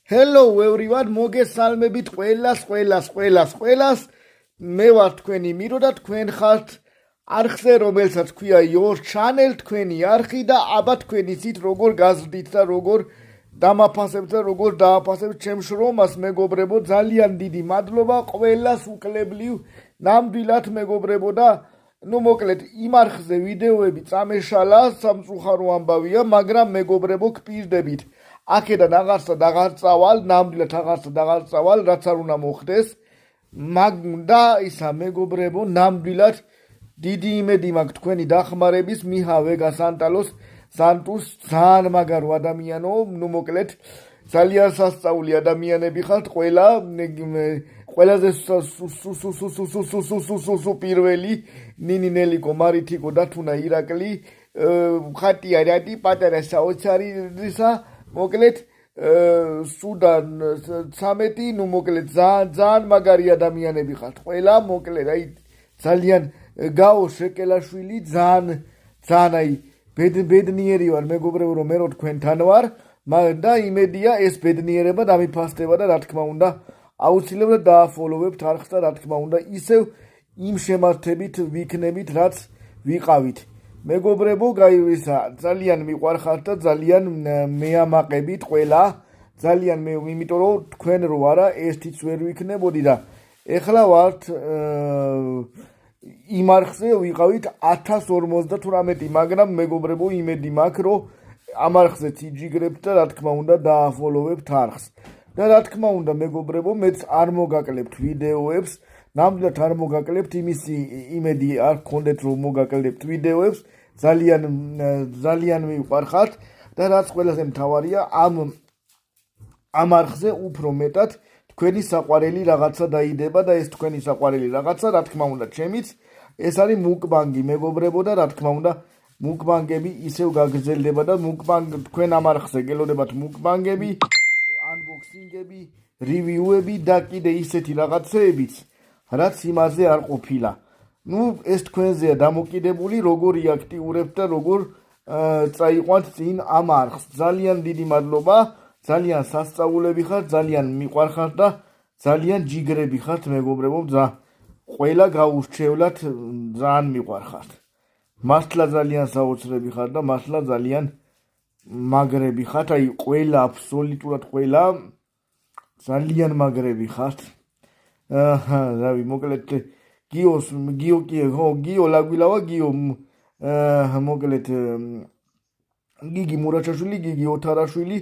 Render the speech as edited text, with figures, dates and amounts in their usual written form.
Hello everyone, მოგესალმებით ყველას. მე ვარ თქვენი მირო და თქვენ ხართ არხზე, რომელსაც ქვია your channel, თქვენი არხი და აბა თქვენი ცით როგორ გაზრდით და როგორ დამაფასებთ და როგორ დააფასებთ ჩემ შრომას, მეგობრებო, ძალიან დიდი მადლობა ყველას უკლებლივ ნამდვილად მეგობრებო და მოკლედ იმ არხზე ვიდეოები წამეშალა, სამწუხარო ამბავია, მაგრამ მეგობრებო გპირდებით აქედან აღარ წავალ, ნამდვილად აღარ წავალ, რაც არ უნდა მოხდეს. და ისა მეგობრებო, ნამდვილად დიდი იმედი მაქვს თქვენი დახმარების, მიხა ვეგა სანტუს ძალიან მაგარო ადამიანო, მოკლედ ძალიან სასწაული ადამიანები ხართ ყველა, ყველაზე პირველი ნინი ნელიკო მარითიკო და თუნა ირაკლი, ხატია რადი პატარა საოცარი ისა მოკლედ სუდან 13 მოკლედ ძალიან მაგარი ადამიანები ხართ ყველა მოკლედ აი ძალიან გაო შეკელაშვილი ძალიან აი ბედნიერი ვარ მეგობრებო რომ მე რო თქვენთან ვარ და იმედია ეს ბედნიერება დამიფასდება და რა თქმა უნდა აუცილებლად დააფოლოვებთ არხს და რა თქმა უნდა ისევ იმ შემართებით ვიქნებით რაც ვიყავით მეგობრებო, გაივისა, ძალიან მიყვარხართ და ძალიან მეამაყებით ყველა, ძალიან იმიტომ რომ თქვენ რო არა, ერთიც ვერ ვიქნებოდი და ეხლა ვართ იმ არხზე ვიყავით 1058, მაგრამ მეგობრებო, იმედი მაქვს, რომ ამ არხზეც იჯიგრებთ და რა თქმა უნდა დააფოლოვებთ არხს. და რა თქმა უნდა, მეგობრებო, მეც არ მოგაკლებთ ვიდეოებს, ნამდვილად არ მოგაკლებთ, იმისი იმედი არ გქონდეთ რომ მოგაკლებთ ვიდეოებს, ძალიან მიყვარხართ და რაც ყველაზე მთავარია, ამ არხზე უფრო მეტად თქვენი საყვარელი რაღაცა დაიდება და ეს თქვენი საყვარელი რაღაცა, რა თქმა უნდა, ჩემიც ეს არის მუკბანგი, მეგობრებო და რა თქმა უნდა, მუკბანგები ისევ გაგრძელდება და თქვენ ამ არხზე გელოდებათ მუკბანგები, unboxing-ები, review-ები და კიდე ისეთი რაღაცეებიც რაც იმაზე არ ყოფილა. ეს თქვენზეა დამოკიდებული, როგორ იაქტიურებთ და როგორ წაიყვანთ წინ ამ არხს. ძალიან დიდი მადლობა, ძალიან სასწაულები ხართ, ძალიან მიყვარხართ და ძალიან ჯიგრები ხართ, მეგობრებო, ყველა გაურჩევლად ძალიან მიყვარხართ. მართლა ძალიან საოცრები ხართ და მართლა ძალიან მაგრები ხართ, აი ყველა, აბსოლუტურად ყველა ძალიან მაგრები ხართ. რავი, მოკლედ გიო ლაგვილავა გიო მოკლედ გიგი მურაჩაშვილი, გიგი ოთარაშვილი,